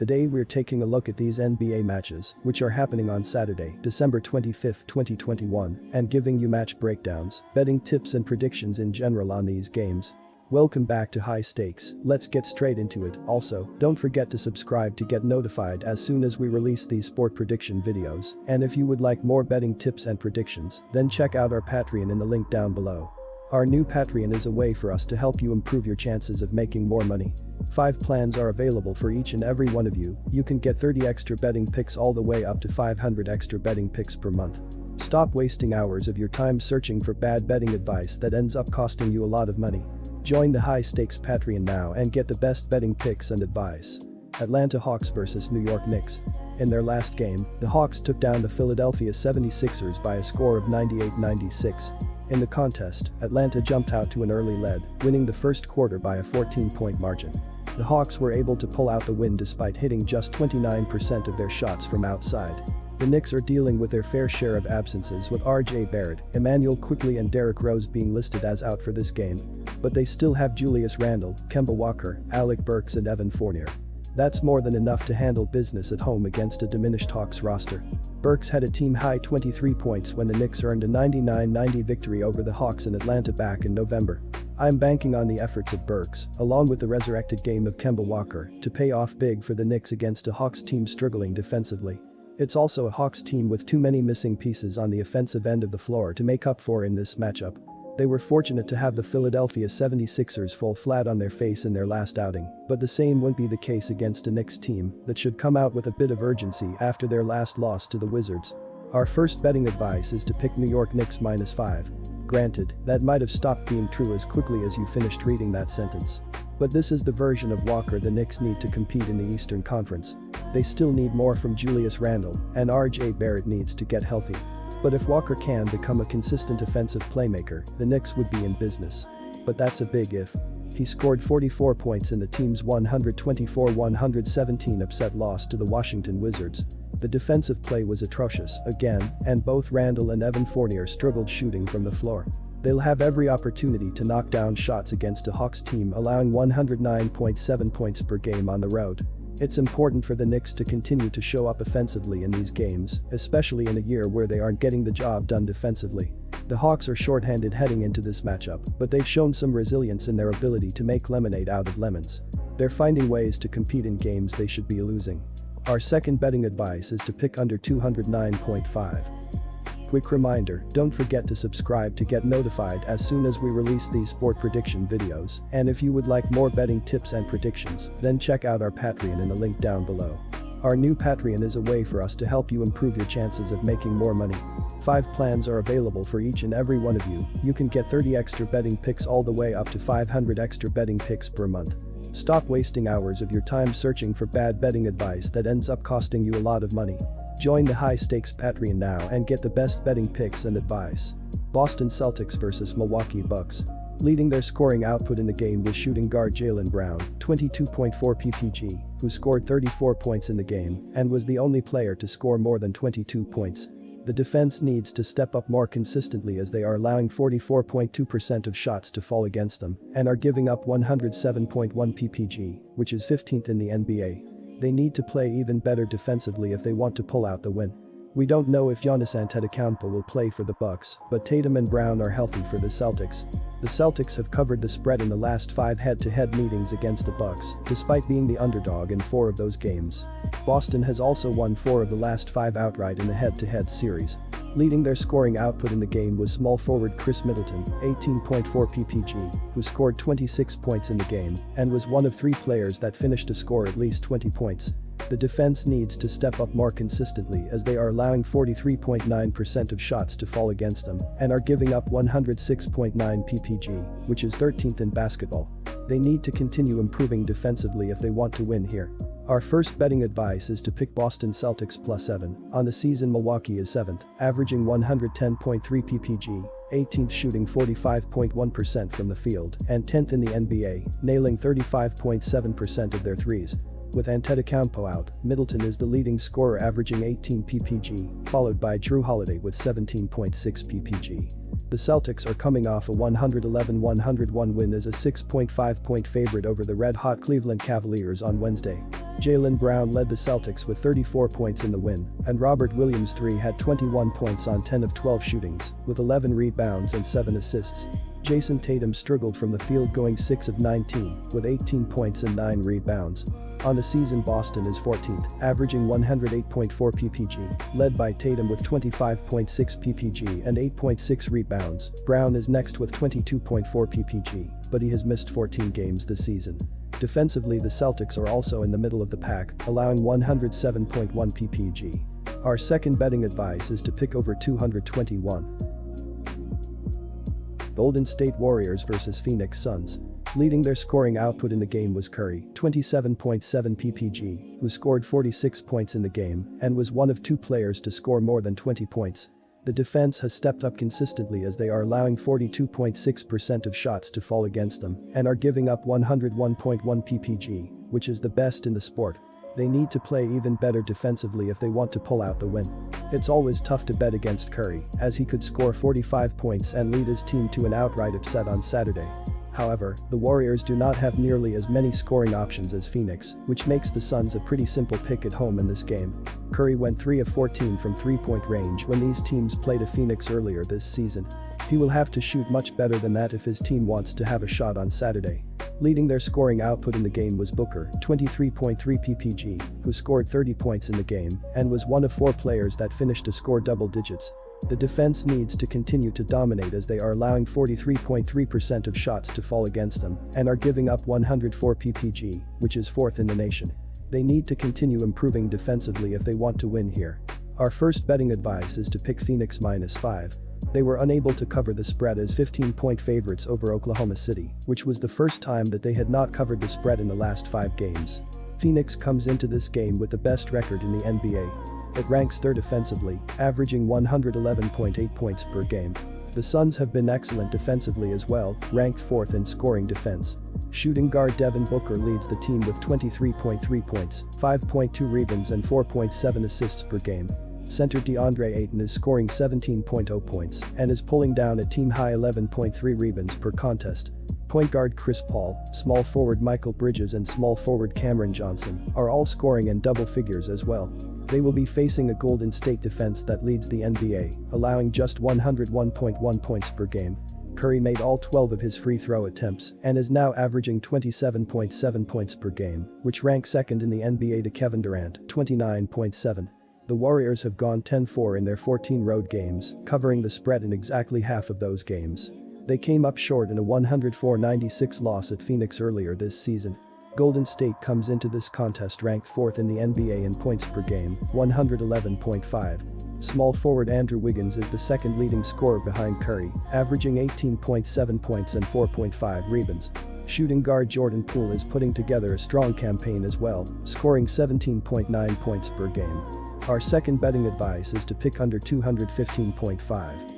Today we're taking a look at these NBA matches, which are happening on Saturday, December 25, 2021, and giving you match breakdowns, betting tips and predictions in general on these games. Welcome back to High Stakes, let's get straight into it. Also, don't forget to subscribe to get notified as soon as we release these sport prediction videos, and if you would like more betting tips and predictions, then check out our Patreon in the link down below. Our new Patreon is a way for us to help you improve your chances of making more money. 5 plans are available for each and every one of you. You can get 30 extra betting picks all the way up to 500 extra betting picks per month. Stop wasting hours of your time searching for bad betting advice that ends up costing you a lot of money. Join the High Stakes Patreon now and get the best betting picks and advice. Atlanta Hawks vs New York Knicks. In their last game, the Hawks took down the Philadelphia 76ers by a score of 98-96. In the contest, Atlanta jumped out to an early lead, winning the first quarter by a 14-point margin. The Hawks were able to pull out the win despite hitting just 29% of their shots from outside. The Knicks are dealing with their fair share of absences, with R.J. Barrett, Emmanuel Quickley and Derrick Rose being listed as out for this game. But they still have Julius Randle, Kemba Walker, Alec Burks and Evan Fournier. That's more than enough to handle business at home against a diminished Hawks roster. Burks had a team-high 23 points when the Knicks earned a 99-90 victory over the Hawks in Atlanta back in November. I'm banking on the efforts of Burks, along with the resurrected game of Kemba Walker, to pay off big for the Knicks against a Hawks team struggling defensively. It's also a Hawks team with too many missing pieces on the offensive end of the floor to make up for in this matchup. They were fortunate to have the Philadelphia 76ers fall flat on their face in their last outing, but the same wouldn't be the case against a Knicks team that should come out with a bit of urgency after their last loss to the Wizards. Our first betting advice is to pick New York Knicks -5. Granted, that might have stopped being true as quickly as you finished reading that sentence. But this is the version of Walker the Knicks need to compete in the Eastern Conference. They still need more from Julius Randle, and R.J. Barrett needs to get healthy. But if Walker can become a consistent offensive playmaker, the Knicks would be in business. But that's a big if. He scored 44 points in the team's 124-117 upset loss to the Washington Wizards. The defensive play was atrocious again, and both Randle and Evan Fournier struggled shooting from the floor. They'll have every opportunity to knock down shots against a Hawks team allowing 109.7 points per game on the road. It's important for the Knicks to continue to show up offensively in these games, especially in a year where they aren't getting the job done defensively. The Hawks are shorthanded heading into this matchup, but they've shown some resilience in their ability to make lemonade out of lemons. They're finding ways to compete in games they should be losing. Our second betting advice is to pick under 209.5. Quick reminder, don't forget to subscribe to get notified as soon as we release these sport prediction videos, and if you would like more betting tips and predictions, then check out our Patreon in the link down below. Our new Patreon is a way for us to help you improve your chances of making more money. 5 plans are available for each and every one of you. You can get 30 extra betting picks all the way up to 500 extra betting picks per month. Stop wasting hours of your time searching for bad betting advice that ends up costing you a lot of money. Join the High Stakes Patreon now and get the best betting picks and advice. Boston Celtics vs Milwaukee Bucks. Leading their scoring output in the game was shooting guard Jaylen Brown, 22.4 ppg, who scored 34 points in the game and was the only player to score more than 22 points. The defense needs to step up more consistently as they are allowing 44.2% of shots to fall against them and are giving up 107.1 ppg, which is 15th in the NBA. They need to play even better defensively if they want to pull out the win. We don't know if Giannis Antetokounmpo will play for the Bucks, but Tatum and Brown are healthy for the Celtics. The Celtics have covered the spread in the last 5 head-to-head meetings against the Bucks, despite being the underdog in 4 of those games. Boston has also won 4 of the last 5 outright in the head-to-head series. Leading their scoring output in the game was small forward Chris Middleton, 18.4 ppg, who scored 26 points in the game and was one of 3 players that finished to score at least 20 points. The defense needs to step up more consistently as they are allowing 43.9% of shots to fall against them and are giving up 106.9 ppg, which is 13th in basketball. They need to continue improving defensively if they want to win here. Our first betting advice is to pick Boston Celtics +7. On the season, Milwaukee is 7th, averaging 110.3 ppg, 18th shooting 45.1% from the field, and 10th in the NBA, nailing 35.7% of their threes. With Antetokounmpo out, Middleton is the leading scorer averaging 18 ppg, followed by Jrue Holiday with 17.6 ppg. The Celtics are coming off a 111-101 win as a 6.5-point favorite over the red-hot Cleveland Cavaliers on Wednesday. Jaylen Brown led the Celtics with 34 points in the win, and Robert Williams III had 21 points on 10 of 12 shootings, with 11 rebounds and 7 assists. Jason Tatum struggled from the field, going 6 of 19, with 18 points and 9 rebounds. On the season, Boston is 14th, averaging 108.4 ppg, led by Tatum with 25.6 ppg and 8.6 rebounds. Brown is next with 22.4 ppg, but he has missed 14 games this season. Defensively, the Celtics are also in the middle of the pack, allowing 107.1 ppg. Our second betting advice is to pick over 221. Golden State Warriors vs Phoenix Suns. Leading their scoring output in the game was Curry, 27.7 ppg, who scored 46 points in the game and was one of 2 players to score more than 20 points. The defense has stepped up consistently, as they are allowing 42.6% of shots to fall against them and are giving up 101.1 ppg, which is the best in the sport. They need to play even better defensively if they want to pull out the win. It's always tough to bet against Curry, as he could score 45 points and lead his team to an outright upset on Saturday. However, the Warriors do not have nearly as many scoring options as Phoenix, which makes the Suns a pretty simple pick at home in this game. Curry went 3 of 14 from three-point range when these teams played Phoenix earlier this season. He will have to shoot much better than that if his team wants to have a shot on Saturday. Leading their scoring output in the game was Booker, 23.3 ppg, who scored 30 points in the game and was one of 4 players that finished to score double digits. The defense needs to continue to dominate, as they are allowing 43.3% of shots to fall against them and are giving up 104 ppg, which is 4th in the nation. They need to continue improving defensively if they want to win here. Our first betting advice is to pick Phoenix -5. They were unable to cover the spread as 15-point favorites over Oklahoma City, which was the first time that they had not covered the spread in the last 5 games. Phoenix comes into this game with the best record in the NBA. It ranks 3rd offensively, averaging 111.8 points per game. The Suns have been excellent defensively as well, ranked 4th in scoring defense. Shooting guard Devin Booker leads the team with 23.3 points, 5.2 rebounds and 4.7 assists per game. Center DeAndre Ayton is scoring 17.0 points and is pulling down a team-high 11.3 rebounds per contest. Point guard Chris Paul, small forward Michael Bridges and small forward Cameron Johnson are all scoring in double figures as well. They will be facing a Golden State defense that leads the NBA, allowing just 101.1 points per game. Curry made all 12 of his free throw attempts and is now averaging 27.7 points per game, which ranks 2nd in the NBA to Kevin Durant, 29.7. The Warriors have gone 10-4 in their 14 road games, covering the spread in exactly half of those games. They came up short in a 104-96 loss at Phoenix earlier this season. Golden State comes into this contest ranked 4th in the NBA in points per game, 111.5. Small forward Andrew Wiggins is the 2nd leading scorer behind Curry, averaging 18.7 points and 4.5 rebounds. Shooting guard Jordan Poole is putting together a strong campaign as well, scoring 17.9 points per game. Our second betting advice is to pick under 215.5.